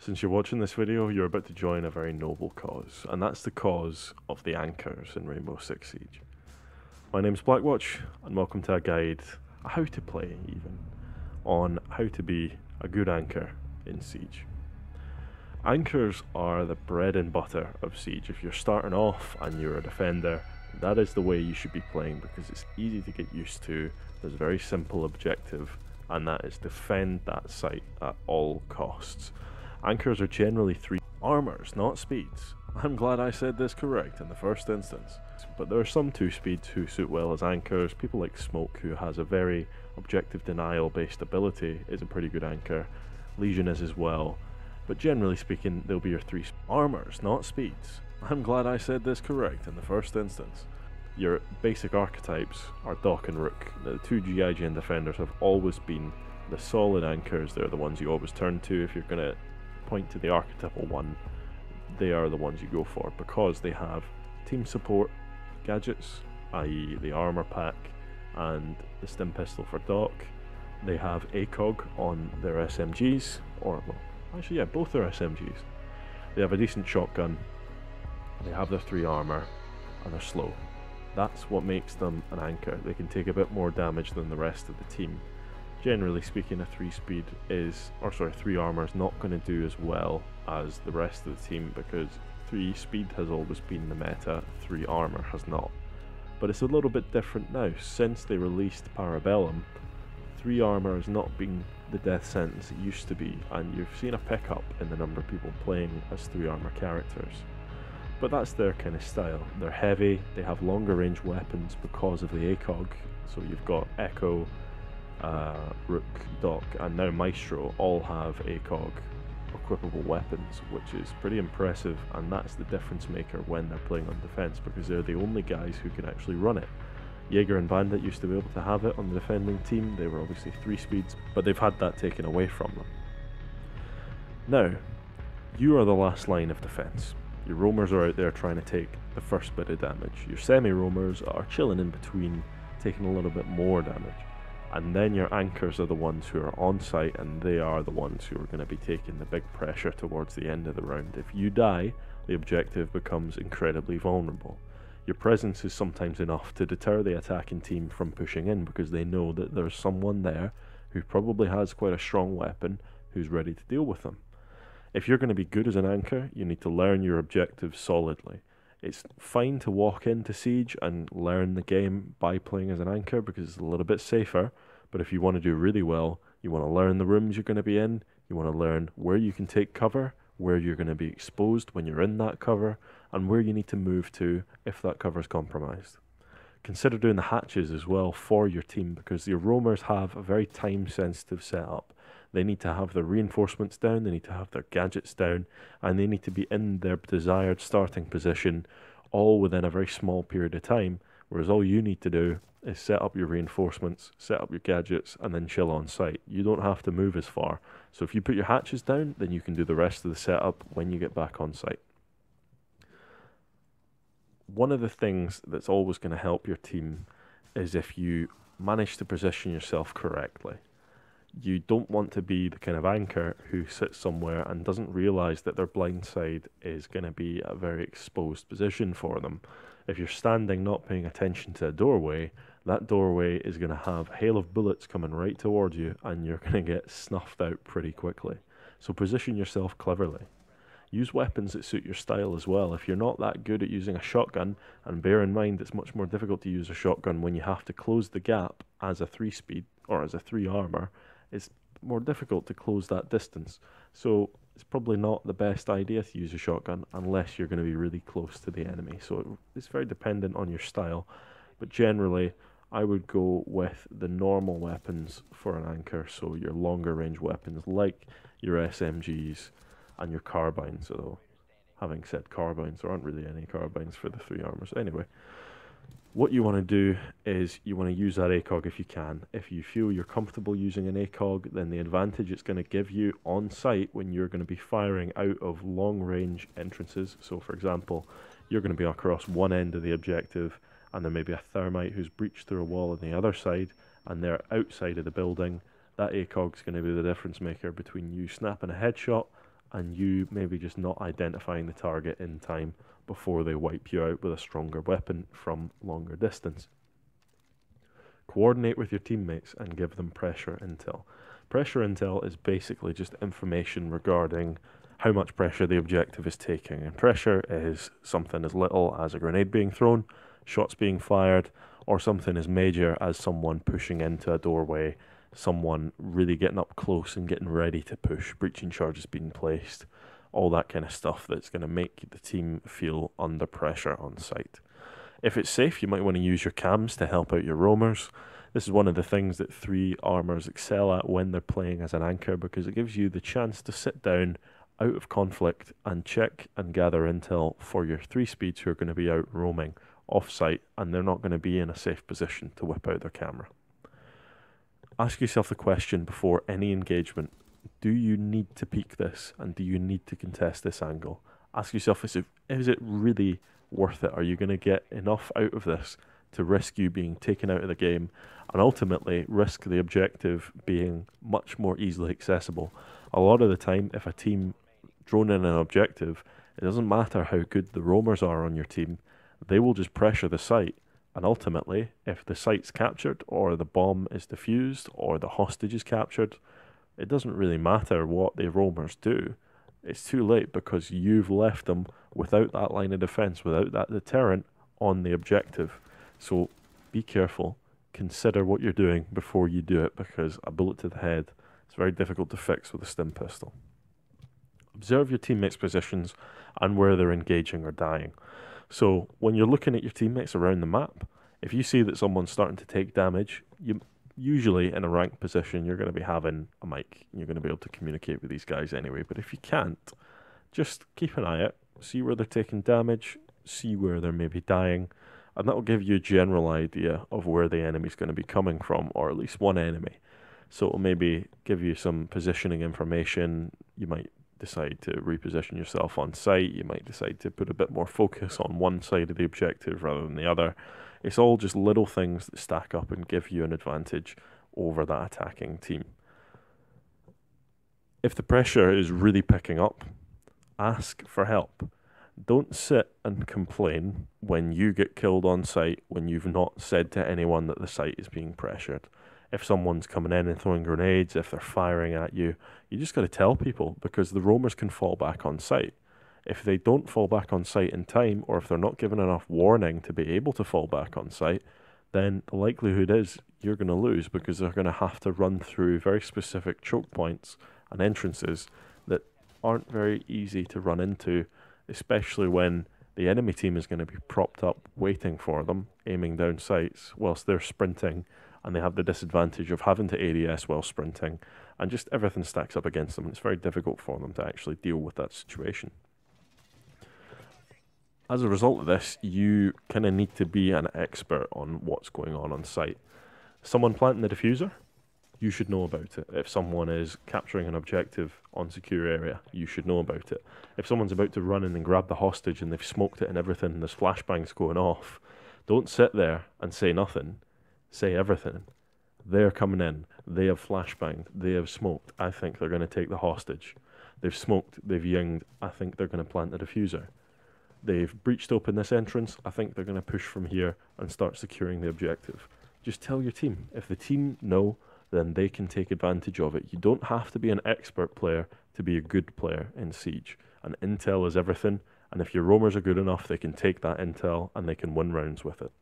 Since you're watching this video, you're about to join a very noble cause, and that's the cause of the anchors in Rainbow Six Siege. My name's PrdBlackWatch, and welcome to a guide, a how to play even, on how to be a good anchor in Siege. Anchors are the bread and butter of Siege. If you're starting off and you're a defender, that is the way you should be playing because it's easy to get used to. There's a very simple objective, and that is defend that site at all costs. Anchors are generally 3 armors, not speeds. I'm glad I said this correct in the first instance. But there are some 2 speeds who suit well as anchors. People like Smoke, who has a very objective denial based ability, is a pretty good anchor. Legion is as well. But generally speaking, they'll be your 3 armors, not speeds. I'm glad I said this correct in the first instance. Your basic archetypes are Doc and Rook. The 2 GIGN defenders have always been the solid anchors. They're the ones you always turn to if you're going to point to the archetypal one. They are the ones you go for because they have team support gadgets, i.e. the armor pack and the stim pistol for Doc. They have ACOG on their SMGs, or well, actually yeah, both their SMGs. They have a decent shotgun, they have their 3 armor, and they're slow. That's what makes them an anchor. They can take a bit more damage than the rest of the team. Generally speaking, a 3 armor is not going to do as well as the rest of the team because 3 speed has always been the meta, 3 armor has not. But it's a little bit different now. Since they released Parabellum, 3 armor has not been the death sentence it used to be, and you've seen a pickup in the number of people playing as 3 armor characters. But that's their kind of style. They're heavy, they have longer range weapons because of the ACOG, so you've got Echo, Rook, Doc, and now Maestro all have ACOG equipable weapons, which is pretty impressive, and that's the difference maker when they're playing on defense because they're the only guys who can actually run it. Jaeger and Bandit used to be able to have it on the defending team. They were obviously 3 speeds, but they've had that taken away from them. Now, you are the last line of defense. Your roamers are out there trying to take the first bit of damage. Your semi-roamers are chilling in between, taking a little bit more damage. And then your anchors are the ones who are on site, and they are the ones who are going to be taking the big pressure towards the end of the round. If you die, the objective becomes incredibly vulnerable. Your presence is sometimes enough to deter the attacking team from pushing in because they know that there's someone there who probably has quite a strong weapon who's ready to deal with them. If you're going to be good as an anchor, you need to learn your objectives solidly. It's fine to walk into Siege and learn the game by playing as an anchor because it's a little bit safer, but if you want to do really well, you want to learn the rooms you're going to be in, you want to learn where you can take cover, where you're going to be exposed when you're in that cover, and where you need to move to if that cover is compromised. Consider doing the hatches as well for your team because your roamers have a very time-sensitive setup. They need to have their reinforcements down, they need to have their gadgets down, and they need to be in their desired starting position all within a very small period of time, whereas all you need to do is set up your reinforcements, set up your gadgets, and then chill on site. You don't have to move as far. So if you put your hatches down, then you can do the rest of the setup when you get back on site. One of the things that's always going to help your team is if you manage to position yourself correctly. You don't want to be the kind of anchor who sits somewhere and doesn't realize that their blind side is going to be a very exposed position for them. If you're standing not paying attention to a doorway, that doorway is going to have a hail of bullets coming right towards you and you're going to get snuffed out pretty quickly. So position yourself cleverly. Use weapons that suit your style as well. If you're not that good at using a shotgun, and bear in mind it's much more difficult to use a shotgun when you have to close the gap as a 3 speed or as a 3 armor, it's more difficult to close that distance. So it's probably not the best idea to use a shotgun unless you're going to be really close to the enemy. So it's very dependent on your style. But generally, I would go with the normal weapons for an anchor. So your longer range weapons like your SMGs and your carbines. Although, having said carbines, there aren't really any carbines for the 3 armors. Anyway. What you want to do is you want to use that ACOG if you can. If you feel you're comfortable using an ACOG, then the advantage it's going to give you on site when you're going to be firing out of long range entrances. So for example, you're going to be across one end of the objective and there may be a thermite who's breached through a wall on the other side and they're outside of the building. That ACOG is going to be the difference maker between you snapping a headshot and you maybe just not identifying the target in time before they wipe you out with a stronger weapon from longer distance. Coordinate with your teammates and give them pressure intel. Pressure intel is basically just information regarding how much pressure the objective is taking. And pressure is something as little as a grenade being thrown, shots being fired, or something as major as someone pushing into a doorway, someone really getting up close and getting ready to push, breaching charges being placed, all that kind of stuff that's going to make the team feel under pressure on site. If it's safe, you might want to use your cams to help out your roamers. This is one of the things that 3 armors excel at when they're playing as an anchor, because it gives you the chance to sit down out of conflict and check and gather intel for your 3 speeds who are going to be out roaming off-site, and they're not going to be in a safe position to whip out their camera. Ask yourself the question before any engagement: do you need to peek this, and do you need to contest this angle? Ask yourself, is it really worth it? Are you going to get enough out of this to risk you being taken out of the game, and ultimately risk the objective being much more easily accessible? A lot of the time, if a team drone in an objective, it doesn't matter how good the roamers are on your team, they will just pressure the site, and ultimately, if the site's captured, or the bomb is defused, or the hostage is captured, it doesn't really matter what the roamers do. It's too late, because you've left them without that line of defense, without that deterrent on the objective. So be careful, consider what you're doing before you do it, because a bullet to the head is very difficult to fix with a stim pistol. Observe your teammates' positions and where they're engaging or dying. So when you're looking at your teammates around the map, if you see that someone's starting to take damage, you usually in a ranked position, you're going to be having a mic. You're going to be able to communicate with these guys anyway. But if you can't, just keep an eye out, see where they're taking damage, see where they're maybe dying, and that will give you a general idea of where the enemy's going to be coming from, or at least one enemy. So it will maybe give you some positioning information. You might decide to reposition yourself on site. You might decide to put a bit more focus on one side of the objective rather than the other. It's all just little things that stack up and give you an advantage over that attacking team. If the pressure is really picking up, ask for help. Don't sit and complain when you get killed on site when you've not said to anyone that the site is being pressured. If someone's coming in and throwing grenades, if they're firing at you, you just got to tell people, because the roamers can fall back on site. If they don't fall back on site in time, or if they're not given enough warning to be able to fall back on site, then the likelihood is you're going to lose, because they're going to have to run through very specific choke points and entrances that aren't very easy to run into, especially when the enemy team is going to be propped up waiting for them, aiming down sights whilst they're sprinting, and they have the disadvantage of having to ADS while sprinting, and just everything stacks up against them, and it's very difficult for them to actually deal with that situation. As a result of this, you kind of need to be an expert on what's going on site. Someone planting the diffuser, you should know about it. If someone is capturing an objective on secure area, you should know about it. If someone's about to run in and grab the hostage and they've smoked it and everything, and there's flashbangs going off, don't sit there and say nothing. Say everything. They're coming in. They have flashbanged. They have smoked. I think they're going to take the hostage. They've smoked. They've yinged. I think they're going to plant the diffuser. They've breached open this entrance. I think they're going to push from here and start securing the objective. Just tell your team. If the team know, then they can take advantage of it. You don't have to be an expert player to be a good player in Siege. And intel is everything. And if your roamers are good enough, they can take that intel and they can win rounds with it.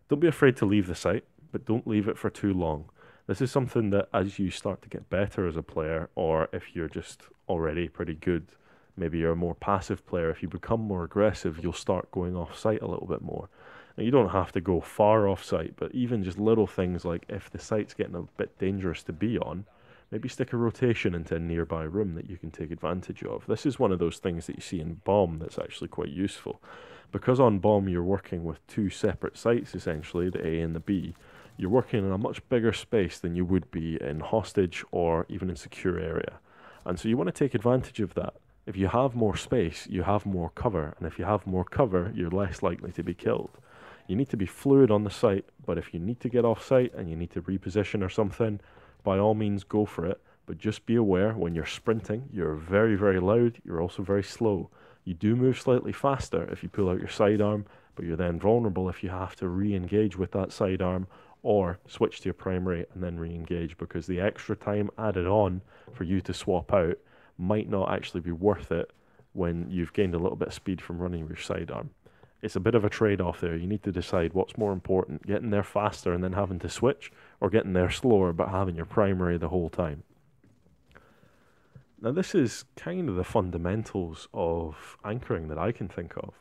Don't be afraid to leave the site, but don't leave it for too long. This is something that as you start to get better as a player, or if you're just already pretty good, maybe you're a more passive player, if you become more aggressive, you'll start going off site a little bit more. Now, you don't have to go far off site, but even just little things like if the site's getting a bit dangerous to be on, maybe stick a rotation into a nearby room that you can take advantage of. This is one of those things that you see in Bomb that's actually quite useful. Because on Bomb you're working with 2 separate sites essentially, the A and the B, you're working in a much bigger space than you would be in Hostage or even in Secure Area. And so you want to take advantage of that. If you have more space, you have more cover, and if you have more cover, you're less likely to be killed. You need to be fluid on the site, but if you need to get off site and you need to reposition or something, by all means go for it, But just be aware, when you're sprinting, you're very, very loud, you're also very slow. You do move slightly faster if you pull out your sidearm, but you're then vulnerable if you have to re-engage with that sidearm or switch to your primary and then re-engage, because the extra time added on for you to swap out might not actually be worth it when you've gained a little bit of speed from running your sidearm. It's a bit of a trade-off there. You need to decide what's more important, getting there faster and then having to switch, or getting there slower but having your primary the whole time. Now, this is kind of the fundamentals of anchoring that I can think of.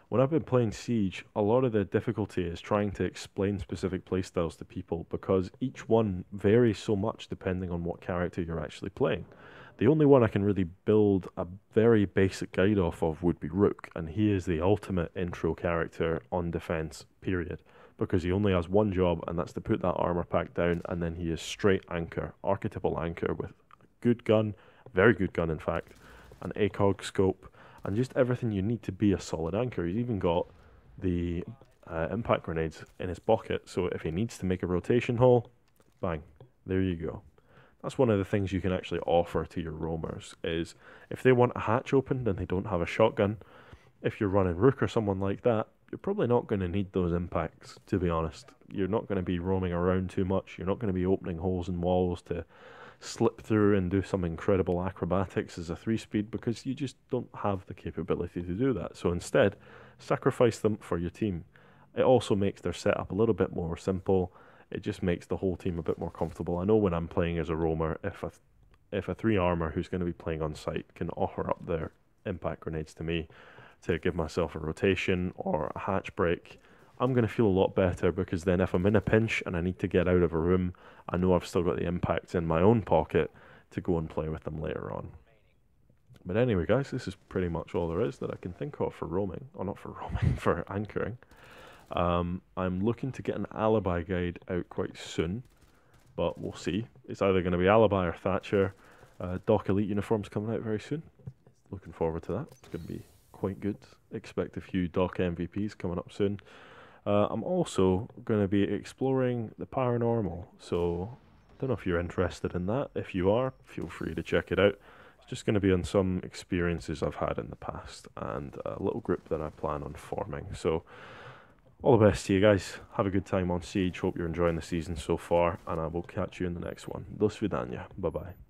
When I've been playing Siege, a lot of the difficulty is trying to explain specific playstyles to people, because each one varies so much depending on what character you're actually playing. The only one I can really build a very basic guide off of would be Rook, and he is the ultimate intro character on defense, period. Because he only has one job, and that's to put that armor pack down, and then he is straight anchor, archetypal anchor with a good gun, very good gun in fact, an ACOG scope, and just everything you need to be a solid anchor. He's even got the impact grenades in his pocket, so if he needs to make a rotation haul, bang, there you go. That's one of the things you can actually offer to your roamers, is if they want a hatch opened and they don't have a shotgun, if you're running Rook or someone like that, you're probably not going to need those impacts, to be honest. You're not going to be roaming around too much, you're not going to be opening holes in walls to slip through and do some incredible acrobatics as a 3-speed, because you just don't have the capability to do that. So instead, sacrifice them for your team. It also makes their setup a little bit more simple. It just makes the whole team a bit more comfortable. I know when I'm playing as a roamer, if a 3 armor who's going to be playing on site can offer up their impact grenades to me to give myself a rotation or a hatch break, I'm going to feel a lot better, because then if I'm in a pinch and I need to get out of a room, I know I've still got the impacts in my own pocket to go and play with them later on. But anyway, guys, this is pretty much all there is that I can think of for roaming, or not for roaming, for anchoring. I'm looking to get an alibi guide out quite soon, but we'll see. It's either going to be alibi or Thatcher. Doc Elite uniforms coming out very soon. Looking forward to that. It's going to be quite good. Expect a few Doc MVPs coming up soon. I'm also going to be exploring the paranormal, so I don't know if you're interested in that. If you are, feel free to check it out. It's just going to be on some experiences I've had in the past and a little group that I plan on forming. So all the best to you guys. Have a good time on Siege. Hope you're enjoying the season so far, and I will catch you in the next one. Do svidania. Bye-bye.